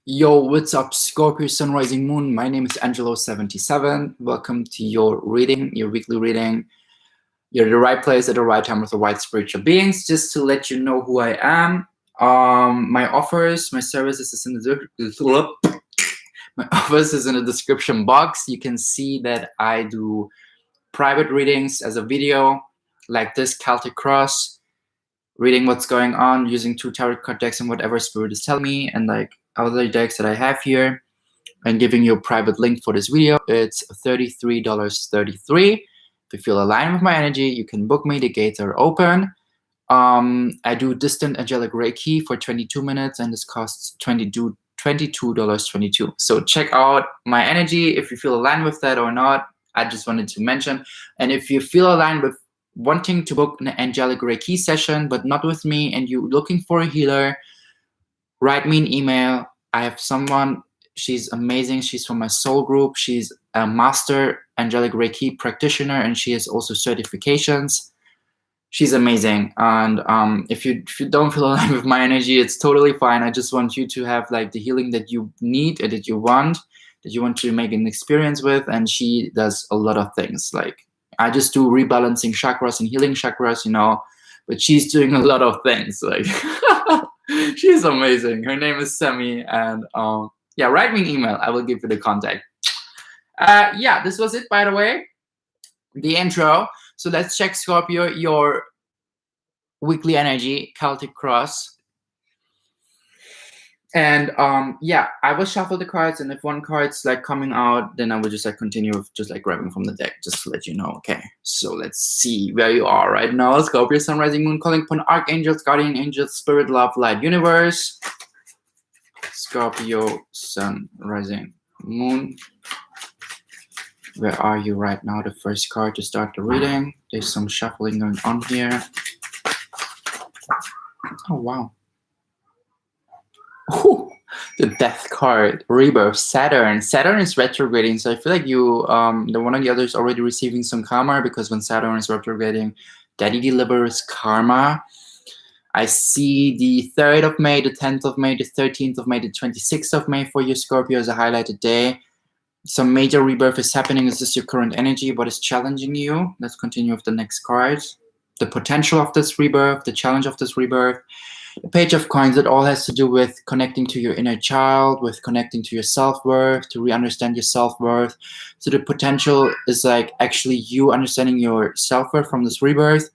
Yo, what's up, Scorpio Sun Rising Moon? My name is Angelo77. Welcome to your reading, your weekly reading. You're at the right place at the right time with the right spiritual beings. Just to let you know who I am, my offers, my services is in the my office is in the description box. You can see that I do private readings as a video, like this Celtic cross, reading what's going on using 2 tarot card decks and whatever spirit is telling me, and like other decks that I have here, and giving you a private link for this video. It's $33.33. If you feel aligned with my energy, you can book me. The gates are open. I do distant angelic Reiki for 22 minutes, and this costs $22.22. So check out my energy if you feel aligned with that or not. I just wanted to mention. And if you feel aligned with wanting to book an angelic Reiki session, but not with me, and you're looking for a healer, write me an email. I have someone, she's amazing. She's from my soul group. She's a master angelic Reiki practitioner, and she has also certifications. She's amazing. And if you don't feel aligned with my energy, it's totally fine. I just want you to have like the healing that you need and that you want to make an experience with. And she does a lot of things. Like, I just do rebalancing chakras and healing chakras, but she's doing a lot of things. Like, she's amazing. Her name is Semi, and yeah, write me an email. I will give you the contact. Yeah, this was it, by the way, the intro. So let's check, Scorpio, your weekly energy, Celtic cross. And yeah, I will shuffle the cards, and if one card's like coming out, then I will just like continue with just like grabbing from the deck, just to let you know. Okay, so let's see where you are right now. Scorpio, Sun, Rising, Moon, calling upon archangels, guardian angels, spirit, love, light, universe. Scorpio, Sun, Rising, Moon. Where are you right now? The first card to start the reading. There's some shuffling going on here. Oh wow. Ooh, the death card, rebirth, Saturn. Saturn is retrograding, so I feel like you, the one or the other is already receiving some karma, because when Saturn is retrograding, Daddy delivers karma. I see the 3rd of May, the 10th of May, the 13th of May, the 26th of May for you, Scorpio, as a highlighted day. Some major rebirth is happening. Is this your current energy? What is challenging you? Let's continue with the next card. The potential of this rebirth, the challenge of this rebirth. The Page of Coins, it all has to do with connecting to your inner child, with connecting to your self-worth, to re-understand your self-worth. So the potential is like actually you understanding your self-worth from this rebirth.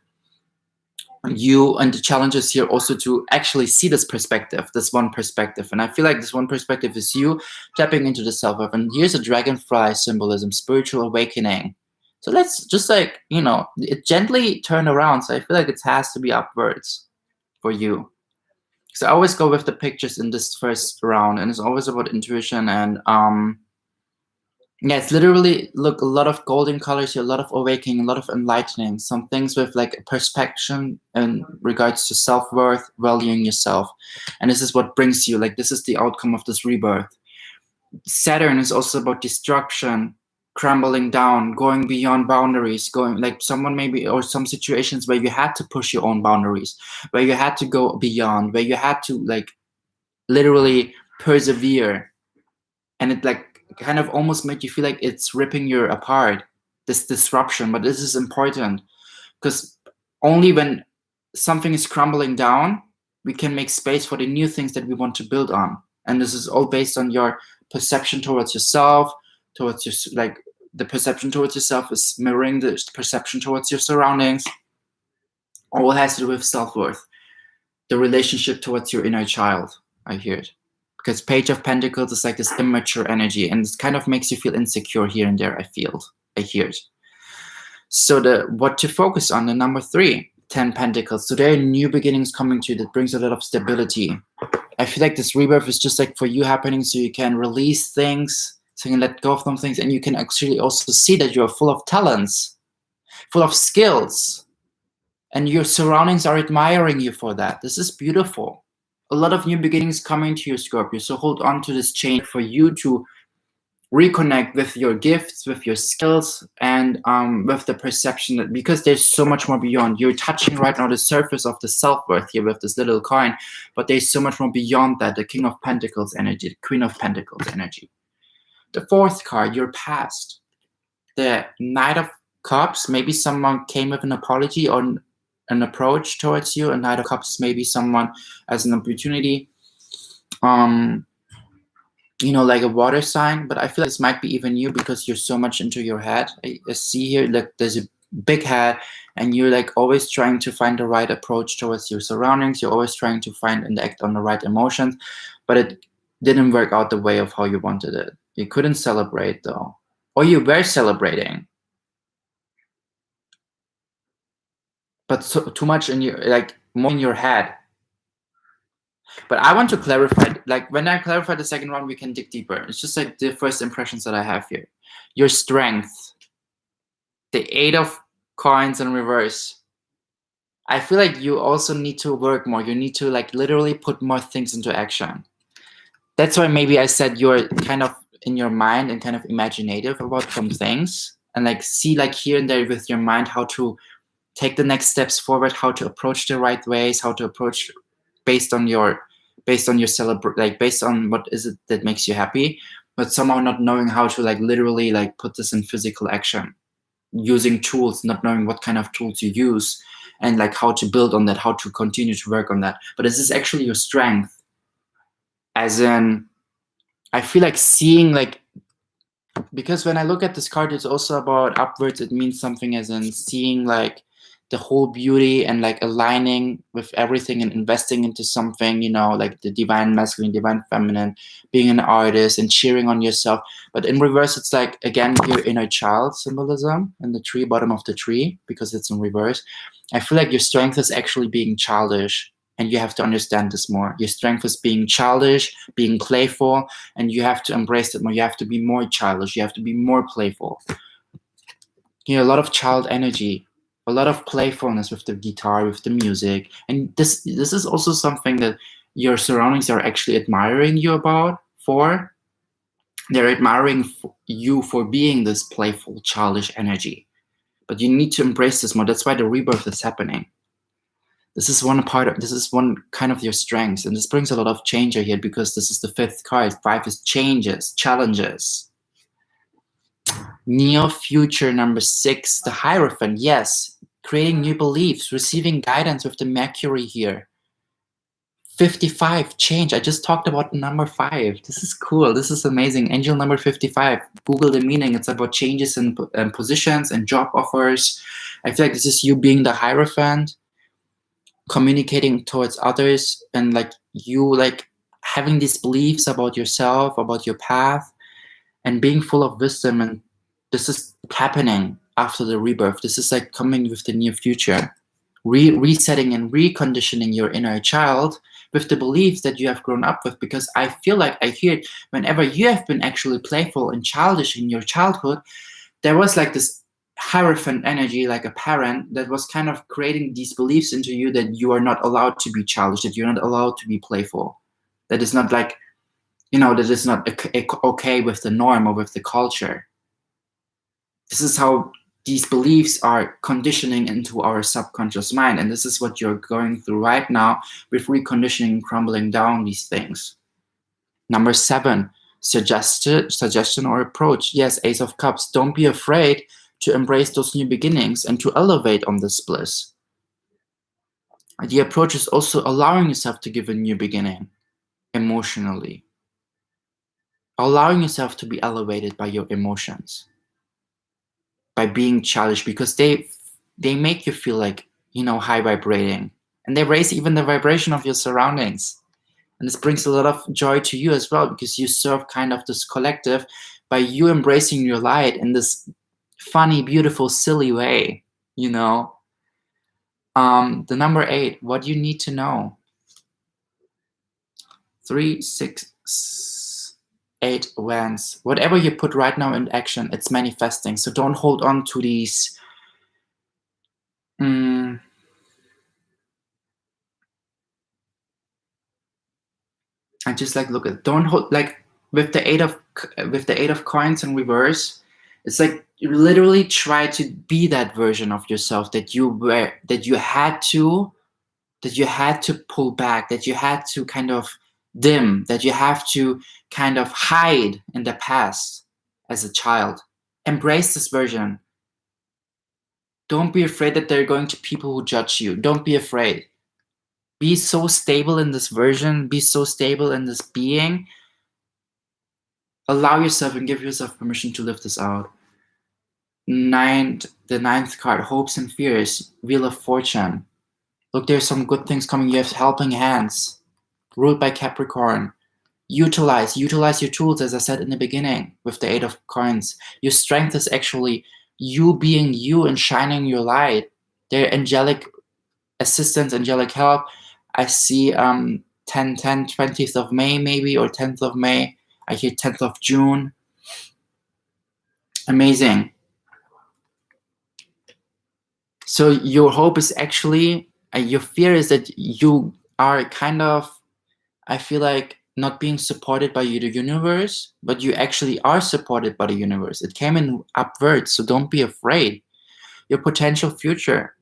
You, and the challenge is here also to actually see this perspective, this one perspective. And I feel like this one perspective is you tapping into the self-worth. And here's a dragonfly symbolism, spiritual awakening. So let's just like, it gently turn around. So I feel like it has to be upwards for you. So I always go with the pictures in this first round, and it's always about intuition. And yeah, it's literally, look, a lot of golden colors here, a lot of awakening, a lot of enlightening, some things with like perspection in regards to self-worth, valuing yourself. And this is what brings you, like, this is the outcome of this rebirth. Saturn is also about destruction, crumbling down, going beyond boundaries, going like someone maybe, or some situations where you had to push your own boundaries, where you had to go beyond, where you had to like literally persevere, and it like kind of almost make you feel like it's ripping you apart, this disruption. But this is important, because only when something is crumbling down, we can make space for the new things that we want to build on. And this is all based on your perception towards yourself, towards your, like, the perception towards yourself is mirroring the perception towards your surroundings. All has to do with self-worth, the relationship towards your inner child. I hear it, because Page of Pentacles is like this immature energy, and it kind of makes you feel insecure here and there. I hear it. So what to focus on, the number 3, 10 Pentacles. So there are new beginnings coming to you that brings a lot of stability. I feel like this rebirth is just like for you happening, so you can release things, so you can let go of some things, and you can actually also see that you're full of talents, full of skills, and your surroundings are admiring you for that. This is beautiful. A lot of new beginnings coming to you, Scorpio. So hold on to this chain for you to reconnect with your gifts, with your skills, and with the perception that, because there's so much more beyond. You're touching right now the surface of the self-worth here with this little coin, but there's so much more beyond that. The King of Pentacles energy, the Queen of Pentacles energy. The fourth card, your past. The Knight of Cups, maybe someone came with an apology or an approach towards you. A Knight of Cups, maybe someone as an opportunity. Like a water sign, but I feel like this might be even you because you're so much into your head. I see here, like, there's a big head, and you're like always trying to find the right approach towards your surroundings. You're always trying to find and act on the right emotions, but it didn't work out the way of how you wanted it. You couldn't celebrate though, or you were celebrating, but too much in your, like, more in your head. But I want to clarify, like, when I clarify the second round, we can dig deeper. It's just like the first impressions that I have here. Your strength, the 8 of coins in reverse. I feel like you also need to work more. You need to, like, literally put more things into action. That's why maybe I said you're kind of in your mind and kind of imaginative about some things, and like see, like, here and there with your mind how to take the next steps forward, how to approach the right ways, how to approach based on your like based on what is it that makes you happy, but somehow not knowing how to, like, literally, like, put this in physical action, using tools, not knowing what kind of tools you use, and like how to build on that, how to continue to work on that. But this is actually your strength, as in, I feel like seeing, like, because when I look at this card, it's also about upwards. It means something, as in seeing, like, the whole beauty and, like, aligning with everything and investing into something, like the divine masculine, divine feminine, being an artist and cheering on yourself. But in reverse, it's like, again, your inner child symbolism in the tree, bottom of the tree, because it's in reverse. I feel like your strength is actually being childish, and you have to understand this more. Your strength is being childish, being playful, and you have to embrace it more. You have to be more childish. You have to be more playful. A lot of child energy, a lot of playfulness with the guitar, with the music. And this is also something that your surroundings are actually admiring you about for. They're admiring you for being this playful, childish energy. But you need to embrace this more. That's why the rebirth is happening. This is one kind of your strengths, and this brings a lot of change here because this is the fifth card. 5 is changes, challenges. Near future, number 6, the Hierophant. Yes, creating new beliefs, receiving guidance with the Mercury here. 55, change. I just talked about number 5. This is cool. This is amazing. Angel number 55. Google the meaning. It's about changes in positions and job offers. I feel like this is you being the Hierophant, communicating towards others, and like you, like, having these beliefs about yourself, about your path, and being full of wisdom. And this is happening after the rebirth. This is like coming with the near future, resetting and reconditioning your inner child with the beliefs that you have grown up with. Because I feel like I hear it whenever you have been actually playful and childish in your childhood, there was like this Hierophant energy, like a parent that was kind of creating these beliefs into you that you are not allowed to be childish, that you're not allowed to be playful, that is not like, that is not okay with the norm or with the culture. This is how these beliefs are conditioning into our subconscious mind, and this is what you're going through right now with reconditioning and crumbling down these things. Number 7, suggestion or approach. Yes, Ace of Cups. Don't be afraid to embrace those new beginnings and to elevate on this bliss. The approach is also allowing yourself to give a new beginning emotionally. Allowing yourself to be elevated by your emotions, by being challenged, because they make you feel like, high vibrating, and they raise even the vibration of your surroundings. And this brings a lot of joy to you as well, because you serve kind of this collective by you embracing your light in this funny, beautiful, silly way, The number 8, what you need to know. 3, 6, 8 wands. Whatever you put right now in action, it's manifesting. So don't hold on to these I just like look at, don't hold, like, with the eight of coins in reverse, it's like you literally try to be that version of yourself that you were, that you had to pull back, that you had to kind of dim, that you have to kind of hide in the past as a child. Embrace this version. Don't be afraid that there are going to be people who judge you. Don't be afraid. Be so stable in this version, be so stable in this being. Allow yourself and give yourself permission to live this out. The ninth card, hopes and fears, Wheel of Fortune. Look, there's some good things coming. You have helping hands, ruled by Capricorn. Utilize your tools, as I said in the beginning, with the 8 of coins. Your strength is actually you being you and shining your light. Their angelic assistance, angelic help. I see 20th of May maybe, or 10th of May. I hear 10th of June. Amazing. So your hope is actually, your fear is that you are kind of, I feel like, not being supported by the universe, but you actually are supported by the universe. It came in upwards, so don't be afraid. Your potential future,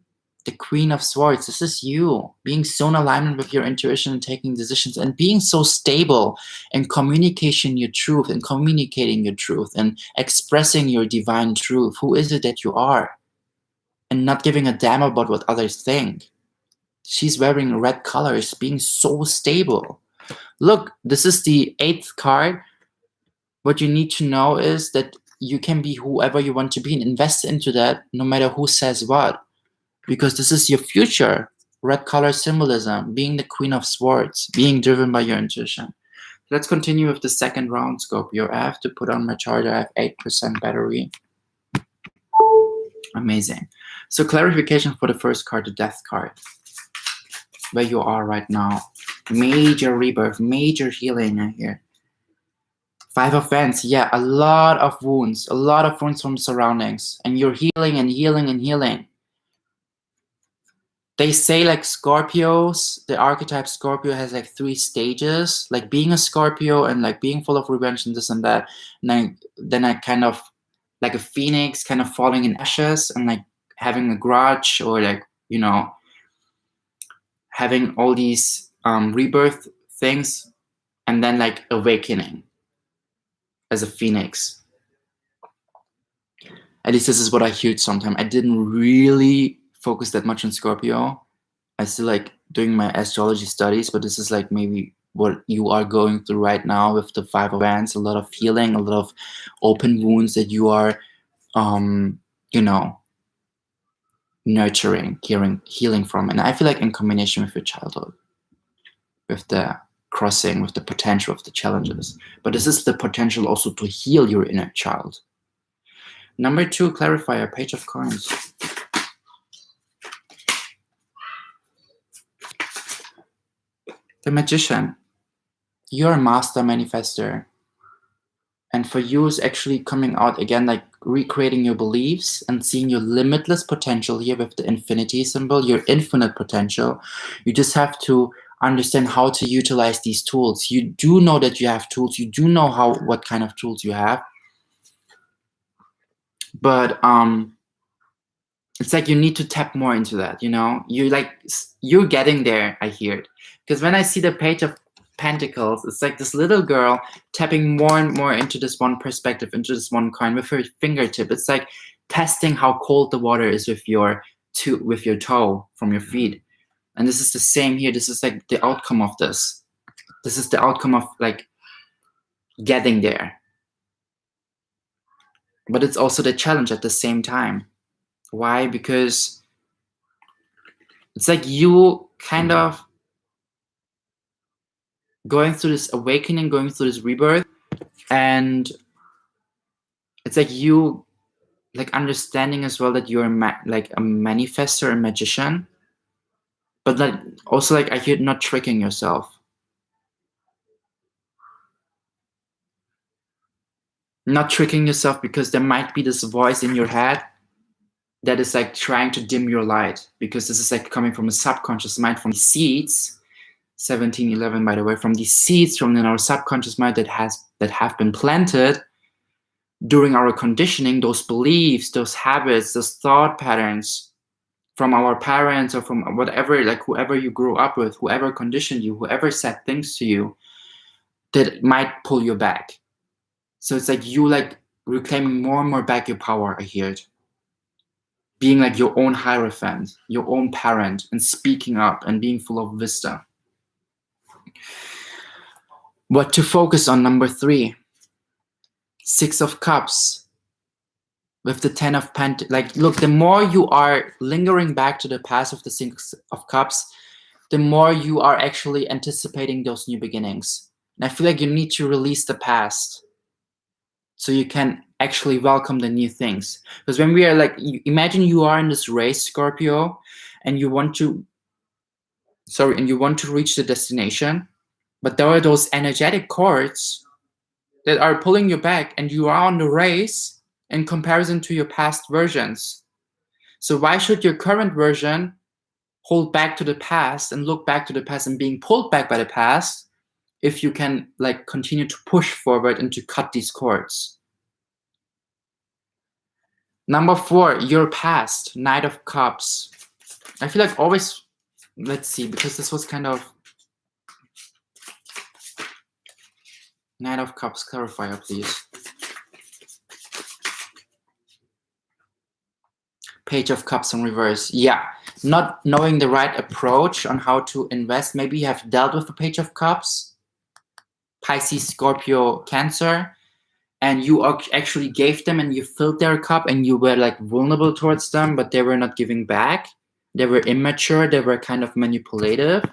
the Queen of Swords, this is you being so in alignment with your intuition and taking decisions and being so stable and communicating your truth and expressing your divine truth. Who is it that you are? And not giving a damn about what others think. She's wearing red colors, being so stable. Look, this is the 8th card. What you need to know is that you can be whoever you want to be and invest into that no matter who says what. Because this is your future. Red color symbolism, being the Queen of Swords, being driven by your intuition. Let's continue with the second round, Scorpio. I have to put on my charger. I have 8% battery. Amazing. So clarification for the first card, the Death card. Where you are right now. Major rebirth, major healing I hear. 5 of Wands, yeah, a lot of wounds from surroundings. And you're healing and healing and healing. They say like Scorpios, the archetype Scorpio has like 3 stages, like being a Scorpio and like being full of revenge and this and that. And then I kind of like a phoenix kind of falling in ashes and like having a grudge or like, you know, having all these rebirth things and then like awakening as a phoenix. At least this is what I heard sometimes. I didn't really focus that much on Scorpio. I still like doing my astrology studies, but this is like maybe what you are going through right now with the 5 of Wands. A lot of healing, a lot of open wounds that you are, you know, nurturing, healing from. And I feel like in combination with your childhood, with the crossing, with the potential of the challenges. But this is the potential also to heal your inner child. Number 2, clarifier, Page of Coins. The Magician. You're a master manifester. And for you is actually coming out again, like recreating your beliefs and seeing your limitless potential here with the infinity symbol, your infinite potential. You just have to understand how to utilize these tools. You do know that you have tools. You do know what kind of tools you have. But it's like you need to tap more into that, you know? You're getting there, I hear it. Because when I see the Page of Pentacles, it's like this little girl tapping more and more into this one perspective, into this one coin with her fingertip. It's like testing how cold the water is with your toe from your feet. And this is the same here. This is like the outcome of this. This is the outcome of like getting there. But it's also the challenge at the same time. Why? Because it's like you kind of going through this awakening, going through this rebirth, and it's like you like understanding as well that you're like a manifestor, a magician, but like also like I hear not tricking yourself. Not tricking yourself because there might be this voice in your head that is like trying to dim your light, because this is like coming from a subconscious mind, from seeds 1711, by the way, from these seeds from in our subconscious mind that have been planted during our conditioning, those beliefs, those habits, those thought patterns from our parents or from whatever, like whoever you grew up with, whoever conditioned you, whoever said things to you that might pull you back. So it's like you like reclaiming more and more back your power, I hear it. Being like your own hierophant, your own parent, and speaking up and being full of wisdom. What to focus on, number 3. 6 of Cups with the 10 of Pentacles. Like, look, the more you are lingering back to the past of the 6 of Cups, the more you are actually anticipating those new beginnings. And I feel like you need to release the past so you can actually welcome the new things. Because when we are like, imagine you are in this race, Scorpio, and you want to reach the destination, but there are those energetic cords that are pulling you back, and you are on the race in comparison to your past versions. So why should your current version hold back to the past and look back to the past and being pulled back by the past if you can like continue to push forward and to cut these cords? Number 4, your past, Knight of Cups. I feel like always, let's see, because this was kind of Knight of Cups, clarifier, please. Page of Cups in reverse. Yeah, not knowing the right approach on how to invest. Maybe you have dealt with the Page of Cups, Pisces, Scorpio, Cancer, and you actually gave them and you filled their cup and you were like vulnerable towards them, but they were not giving back. They were immature. They were kind of manipulative,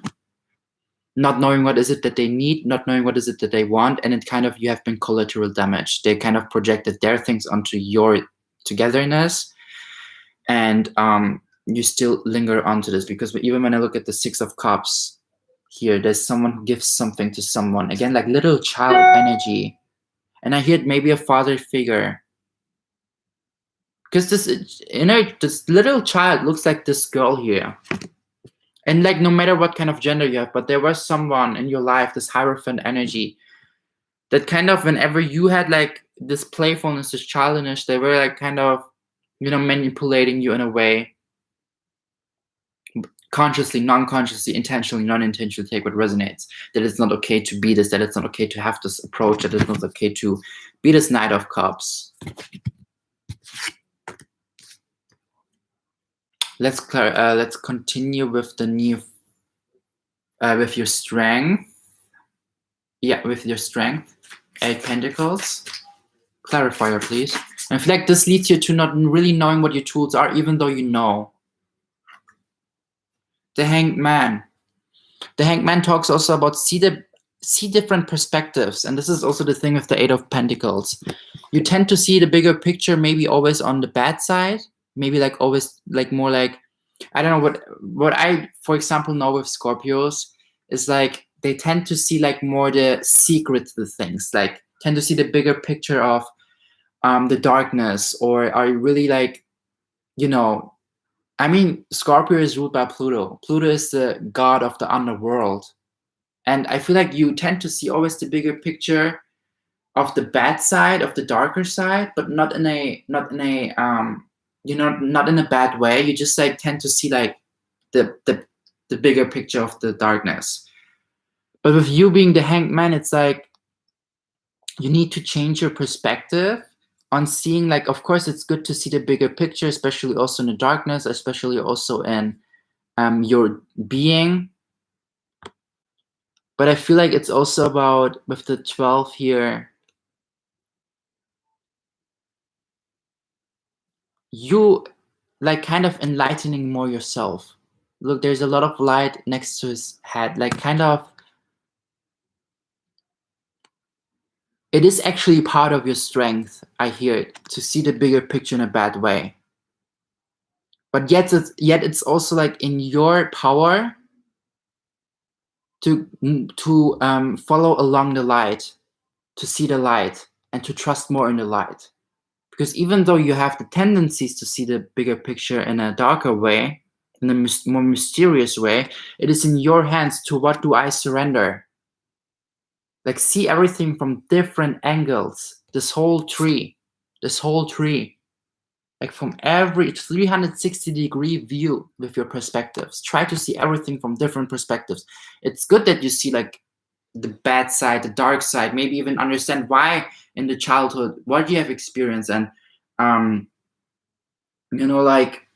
not knowing what is it that they need, not knowing what is it that they want. And it kind of, you have been collateral damage. They kind of projected their things onto your togetherness. And you still linger onto this, because even when I look at the 6 of Cups here, there's someone who gives something to someone. Again, like little child energy. And I hear maybe a father figure. Because this, this little child looks like this girl here. And like no matter what kind of gender you have, but there was someone in your life, this Hierophant energy, that kind of whenever you had like this playfulness, this childishness, they were like kind of, manipulating you in a way, consciously, non-consciously, intentionally, non-intentionally, take what resonates. That it's not okay to be this, that it's not okay to have this approach, that it's not okay to be this Knight of Cups. Let's continue with the new, with your strength. Yeah, with your strength. 8 Pentacles. Clarifier, please. And I feel like this leads you to not really knowing what your tools are, even though you know. The Hanged Man. The Hanged Man talks also about see different perspectives. And this is also the thing with the 8 of Pentacles. You tend to see the bigger picture, maybe always on the bad side. Maybe like always like more like, I don't know, what I, for example, know with Scorpios is like they tend to see like more the secret to the things, like tend to see the bigger picture of the darkness, or are you really like, I mean, Scorpio is ruled by Pluto. Pluto is the god of the underworld. And I feel like you tend to see always the bigger picture of the bad side, of the darker side, but not in a not in a bad way. You just like tend to see like the bigger picture of the darkness. But with you being the Hanged Man, it's like you need to change your perspective on seeing, like, of course, it's good to see the bigger picture, especially also in the darkness, especially also in your being. But I feel like it's also about, with the 12 here, you like kind of enlightening more yourself. Look, there's a lot of light next to his head, like kind of, it is actually part of your strength, I hear it, to see the bigger picture in a bad way. But yet it's also like in your power to follow along the light, to see the light, and to trust more in the light. Because even though you have the tendencies to see the bigger picture in a darker way, in a more mysterious way, it is in your hands. To what do I surrender? Like, see everything from different angles. This whole tree, like from every 360-degree view with your perspectives. Try to see everything from different perspectives. It's good that you see like the bad side, the dark side, maybe even understand why in the childhood, what you have experienced, and like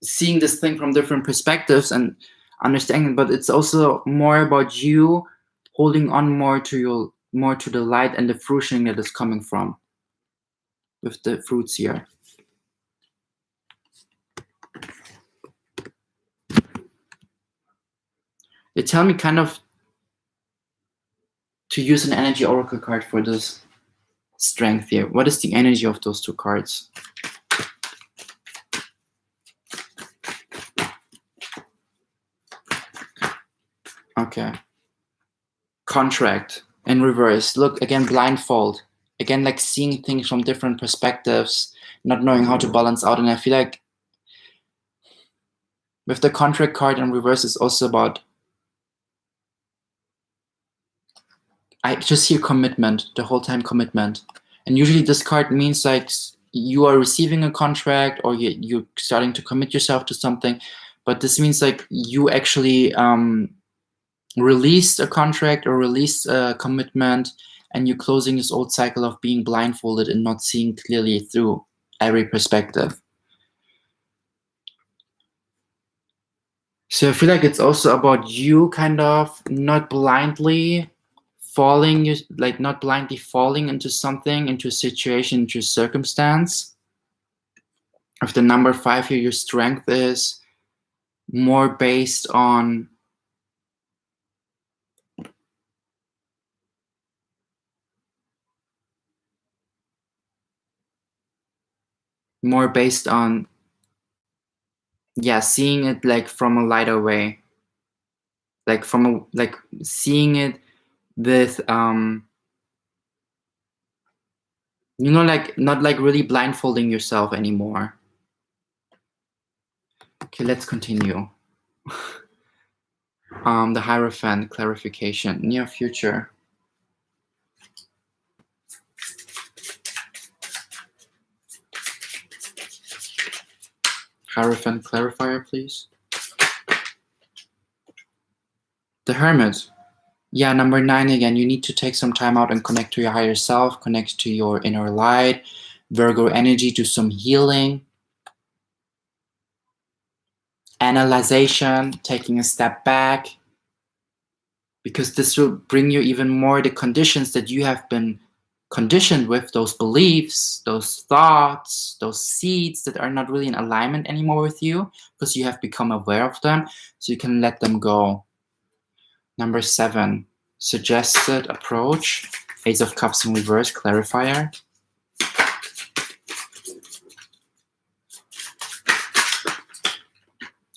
seeing this thing from different perspectives and understanding. But it's also more about you holding on more to the light and the fruition that is coming from with the fruits here. They tell me kind of to use an energy oracle card for this strength here. What is the energy of those two cards? Okay. Contract in reverse. Look, again, blindfold. Again, like seeing things from different perspectives, not knowing how to balance out. And I feel like with the contract card in reverse, it's also about, I just hear commitment, the whole time commitment. And usually this card means like you are receiving a contract or you're starting to commit yourself to something. But this means like you actually released a contract or released a commitment, and you're closing this old cycle of being blindfolded and not seeing clearly through every perspective. So I feel like it's also about you kind of not blindly falling into something, into a situation, into a circumstance. With the number 5 here, your strength is more based on seeing it like from a lighter way, like seeing it with not like really blindfolding yourself anymore. Okay, let's continue. The Hierophant clarification, near future. Hierophant clarifier, please. The Hermit. Yeah, number 9 again. You need to take some time out and connect to your higher self, connect to your inner light. Virgo energy, do some healing. Analyzation, taking a step back. Because this will bring you even more the conditions that you have been conditioned with, those beliefs, those thoughts, those seeds that are not really in alignment anymore with you, because you have become aware of them, so you can let them go. Number 7, suggested approach, Ace of Cups in reverse, clarifier.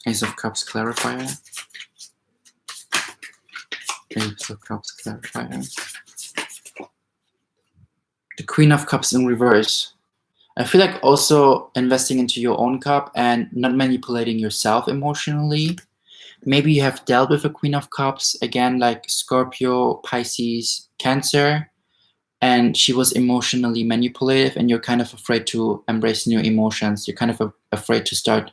Ace of Cups clarifier. Ace of Cups clarifier. The Queen of Cups in reverse. I feel like also investing into your own cup and not manipulating yourself emotionally. Maybe you have dealt with a Queen of Cups, again, like Scorpio, Pisces, Cancer, and she was emotionally manipulative, and you're kind of afraid to embrace new emotions. You're kind of afraid to start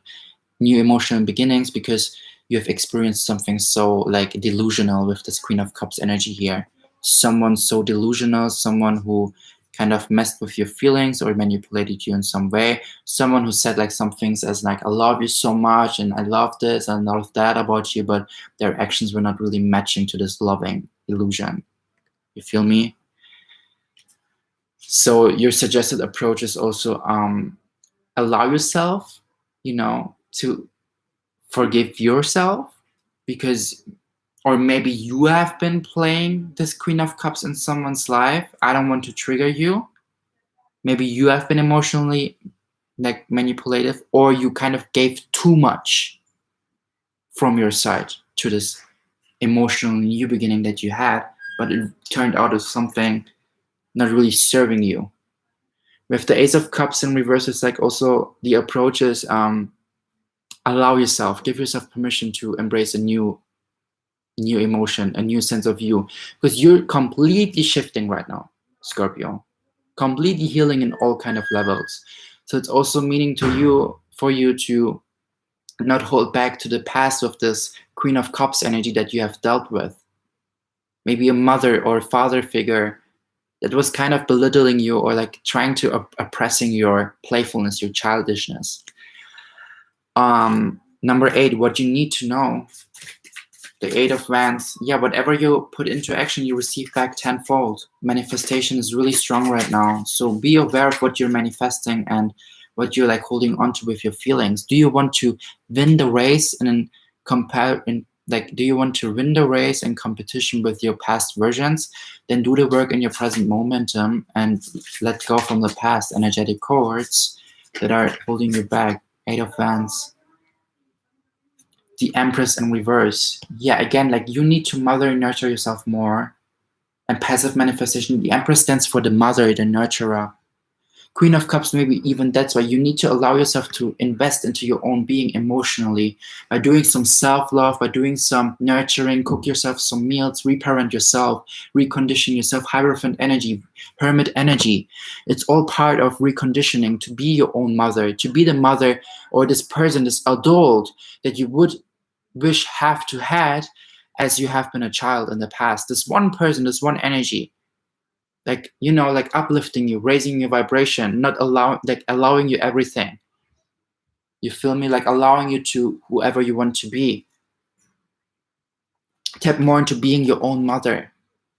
new emotional beginnings because you have experienced something so like delusional with this Queen of Cups energy here. Someone so delusional, someone who kind of messed with your feelings or manipulated you in some way. Someone who said like some things as like, I love you so much and I love this and I love that about you, but their actions were not really matching to this loving illusion. You feel me? So your suggested approach is also allow yourself, to forgive yourself, because, or maybe you have been playing this Queen of Cups in someone's life. I don't want to trigger you. Maybe you have been emotionally like manipulative, or you kind of gave too much from your side to this emotional new beginning that you had, but it turned out as something not really serving you. With the Ace of Cups in reverse, it's like also the approach is allow yourself, give yourself permission to embrace a new emotion, a new sense of you, because you're completely shifting right now, Scorpio, completely healing in all kind of levels. So it's also meaning for you to not hold back to the past with this Queen of Cups energy that you have dealt with. Maybe a mother or father figure that was kind of belittling you, or like trying to oppressing your playfulness, your childishness. Number 8, what you need to know. The 8 of Wands. Yeah, whatever you put into action, you receive back tenfold. Manifestation is really strong right now. So be aware of what you're manifesting and what you're like holding onto with your feelings. Do you want to win the race and do you want to win the race in competition with your past versions? Then do the work in your present momentum and let go from the past energetic cords that are holding you back. 8 of Wands. The Empress in reverse. Yeah, again, like you need to mother and nurture yourself more. And passive manifestation, the Empress stands for the mother, the nurturer. Queen of Cups, maybe even that's why you need to allow yourself to invest into your own being emotionally by doing some self-love, by doing some nurturing, cook yourself some meals, reparent yourself, recondition yourself, Hierophant energy, Hermit energy. It's all part of reconditioning to be your own mother, to be the mother or this person, this adult that you would wish have to had as you have been a child in the past. This one person, this one energy. Like, like uplifting you, raising your vibration, not allowing you everything. You feel me? Like allowing you to whoever you want to be. Tap more into being your own mother.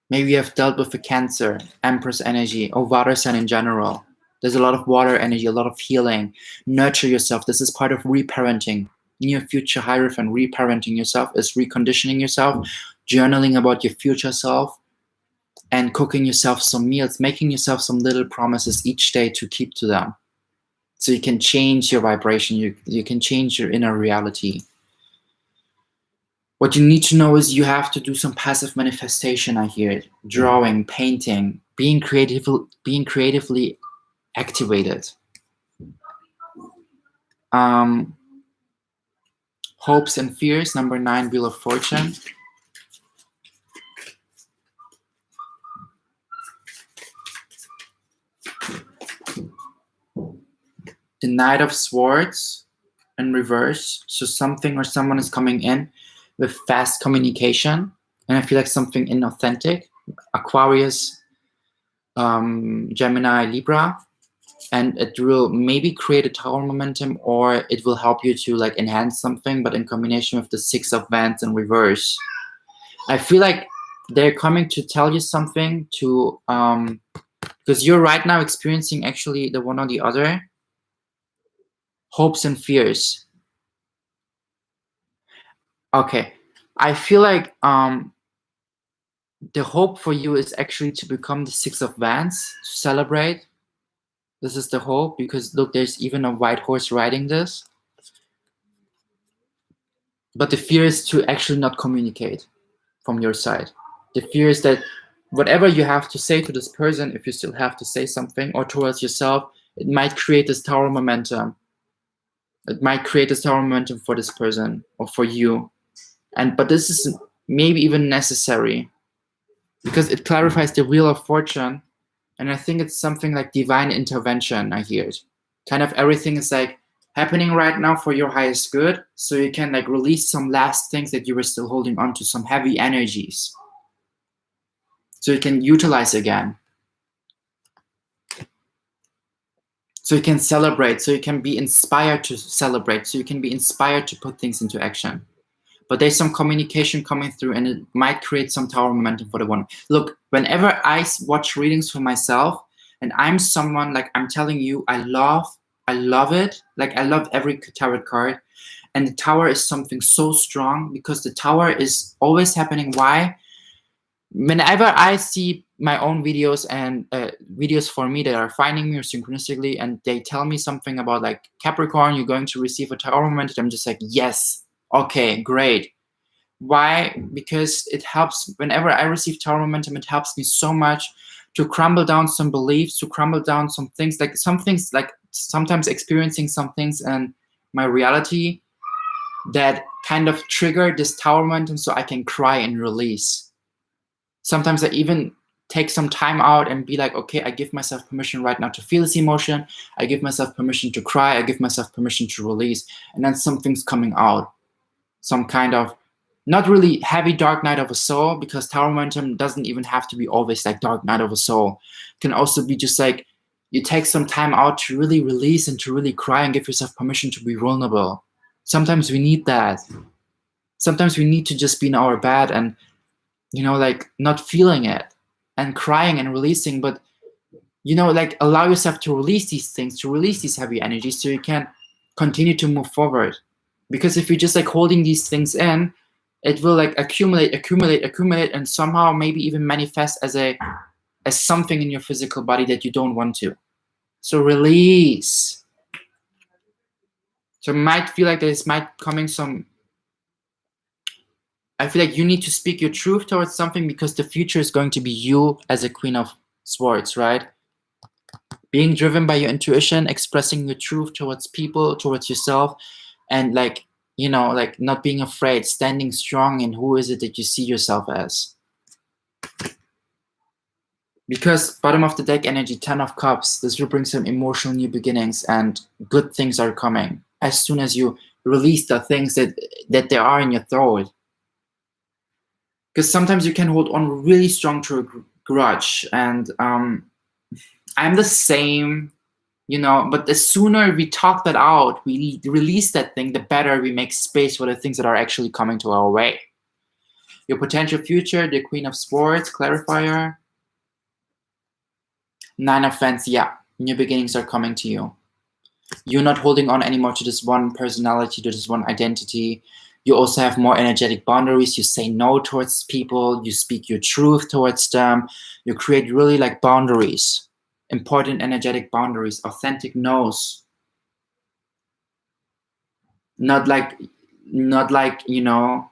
Maybe you have dealt with the Cancer, Empress energy, or water sign in general. There's a lot of water energy, a lot of healing. Nurture yourself. This is part of reparenting. Near future Hierophant, reparenting yourself is reconditioning yourself, journaling about your future self, and cooking yourself some meals, making yourself some little promises each day to keep to them. So you can change your vibration, you can change your inner reality. What you need to know is you have to do some passive manifestation, I hear it. Drawing, painting, being creatively activated. Hopes and fears, number 9, Wheel of Fortune. The Knight of Swords in reverse. So something or someone is coming in with fast communication, and I feel like something inauthentic. Aquarius, Gemini, Libra, and it will maybe create a tower momentum, or it will help you to like enhance something, but in combination with the 6 of Wands in reverse. I feel like they're coming to tell you something to because you're right now experiencing actually the one or the other. Hopes and fears. Okay, I feel like the hope for you is actually to become the 6 of Wands, to celebrate. This is the hope, because look, there's even a white horse riding this. But the fear is to actually not communicate from your side. The fear is that whatever you have to say to this person, if you still have to say something, or towards yourself, it might create this tower momentum. It might create this tower momentum for this person or for you. But this is maybe even necessary, because it clarifies the Wheel of Fortune, and I think it's something like divine intervention, I hear it. Kind of everything is like happening right now for your highest good, so you can like release some last things that you were still holding on to, some heavy energies, so you can utilize again. So you can celebrate, so you can be inspired to celebrate, so you can be inspired to put things into action. But there's some communication coming through, and it might create some tower momentum for the one. Look, whenever I watch readings for myself, and I'm someone, like I'm telling you, I love it. Like I love every tarot card. And the tower is something so strong, because the tower is always happening. Why? Whenever I see my own videos and videos for me that are finding me or synchronistically, and they tell me something about like Capricorn, you're going to receive a tower momentum, I'm just like, yes. Okay, great. Why? Because it helps. Whenever I receive tower momentum, it helps me so much to crumble down some beliefs, to crumble down some things, like sometimes experiencing some things in my reality that kind of trigger this tower momentum so I can cry and release. Sometimes I even take some time out and be like, okay, I give myself permission right now to feel this emotion. I give myself permission to cry. I give myself permission to release. And then something's coming out. Some kind of not really heavy dark night of a soul, because tower momentum doesn't even have to be always like dark night of a soul. It can also be just like you take some time out to really release and to really cry and give yourself permission to be vulnerable. Sometimes we need that. Sometimes we need to just be in our bed and, you know, like not feeling it and crying and releasing, but, you know, like allow yourself to release these things, to release these heavy energies so you can continue to move forward. Because if you're just like holding these things in, it will like accumulate, and somehow maybe even manifest as something in your physical body that you don't want to. So release. So it might feel like there's coming some. I feel like you need to speak your truth towards something, because the future is going to be you as a Queen of Swords, right? Being driven by your intuition, expressing your truth towards people, towards yourself, and like, you know, like not being afraid, standing strong in who is it that you see yourself as. Because bottom of the deck energy, 10 of Cups, this will bring some emotional new beginnings, and good things are coming as soon as you release the things that there are in your throat. Because sometimes you can hold on really strong to a grudge, and I'm the same, you know, but the sooner we talk that out, we release that thing, the better we make space for the things that are actually coming to our way. Your potential future, the Queen of Swords, clarifier. 9 of Wands, yeah, new beginnings are coming to you. You're not holding on anymore to this one personality, to this one identity. You also have more energetic boundaries. You say no towards people. You speak your truth towards them. You create really like boundaries, important energetic boundaries, authentic no's. Not like, you know,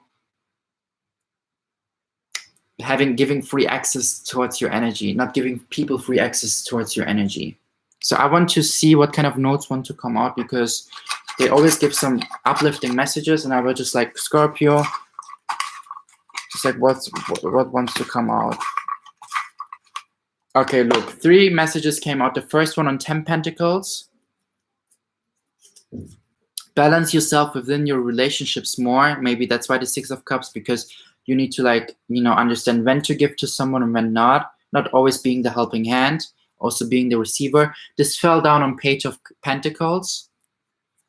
giving free access towards your energy, not giving people free access towards your energy. So I want to see what kind of notes want to come out, because they always give some uplifting messages, and I will just like Scorpio, just like what wants to come out. Okay, look, 3 messages came out. The first one on 10 Pentacles. Balance yourself within your relationships more. Maybe that's why the 6 of Cups, because you need to like, you know, understand when to give to someone and when not always being the helping hand, also being the receiver. This fell down on Page of Pentacles.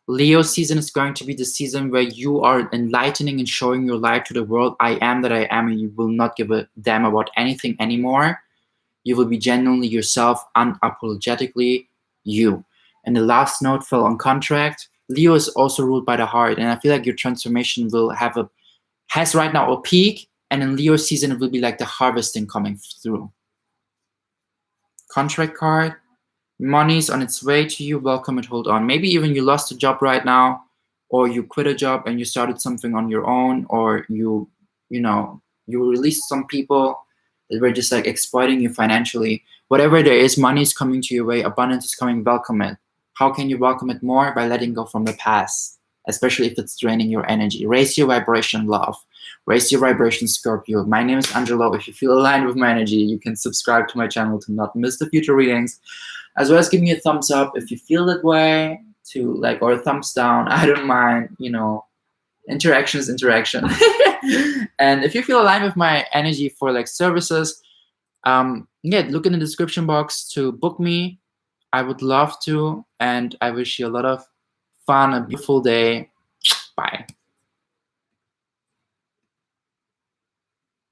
Leo season is going to be the season where you are enlightening and showing your light to the world. I am that I am, and you will not give a damn about anything anymore. You will be genuinely yourself, unapologetically you. And the last note fell on contract. Leo is also ruled by the heart, and I feel like your transformation will has right now a peak, and in Leo season it will be like the harvesting coming through. Contract card. Money's on its way to you. Welcome it, hold on. Maybe even you lost a job right now, or you quit a job and you started something on your own, or you released some people that were just like exploiting you financially. Whatever there is, money is coming to your way, abundance is coming, welcome it. How can you welcome it more? By letting go from the past, especially if it's draining your energy. Raise your vibration, love. Raise your vibration, Scorpio. My name is Angelo. If you feel aligned with my energy, you can subscribe to my channel to not miss the future readings, as well as give me a thumbs up if you feel that way, to like, or a thumbs down. I don't mind, you know, interaction is interaction. And if you feel aligned with my energy for like services, yeah, look in the description box to book me. I would love to, and I wish you a lot of fun, a beautiful day. Bye.